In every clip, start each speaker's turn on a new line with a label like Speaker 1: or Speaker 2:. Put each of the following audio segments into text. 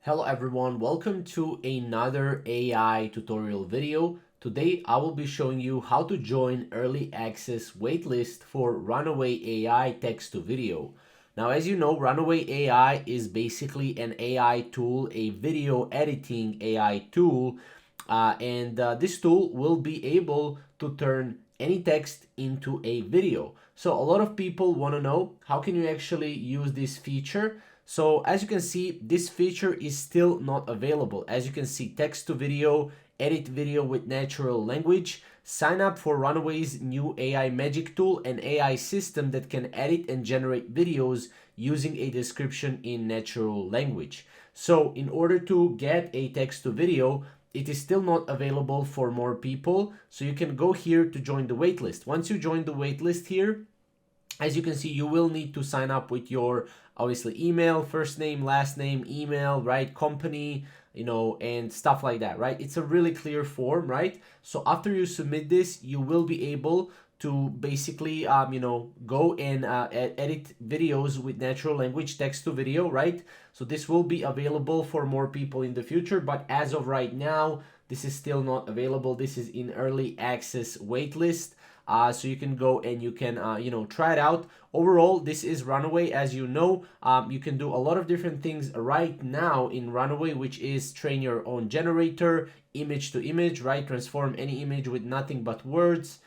Speaker 1: Hello everyone, welcome to another AI tutorial video. Today I will be showing you how to join early access waitlist for Runaway AI text to video. Now, as you know, Runaway AI is basically an AI tool, a video editing AI tool, and this tool will be able to turn any text into a video. So a lot of people want to know how can you actually use this feature. So as you can see, this feature is still not available. As you can see, text to video, edit video with natural language. Sign up for Runaway's new AI magic tool, an AI system that can edit and generate videos using a description in natural language. So in order to get a text to video, it is still not available for more people. So you can go here to join the waitlist. Once you join the waitlist here, as you can see, you will need to sign up with your obviously email, first name, last name, email, right, company, and stuff like that, right? It's a really clear form, right? So after you submit this, you will be able to basically go and edit videos with natural language, text to video, right? So this will be available for more people in the future, but as of right now, this is still not available. This is in early access waitlist. So you can go and you can try it out. Overall, this is Runaway. As you know, you can do a lot of different things right now in Runaway, which is train your own generator, image to image, right? Transform any image with nothing but words,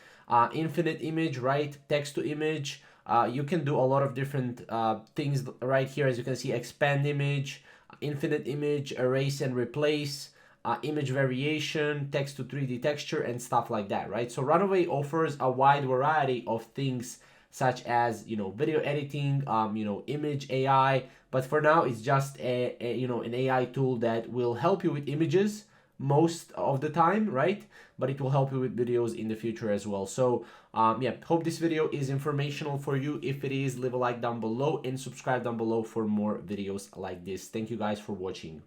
Speaker 1: infinite image, right? Text to image. You can do a lot of different things right here. As you can see, expand image, infinite image, erase and replace, image variation, text to 3D texture, and stuff like that, right? So Runaway offers a wide variety of things such as, video editing, image AI, but for now it's just an AI tool that will help you with images most of the time, right? But it will help you with videos in the future as well. So yeah, hope this video is informational for you. If it is, leave a like down below and subscribe down below for more videos like this. Thank you guys for watching.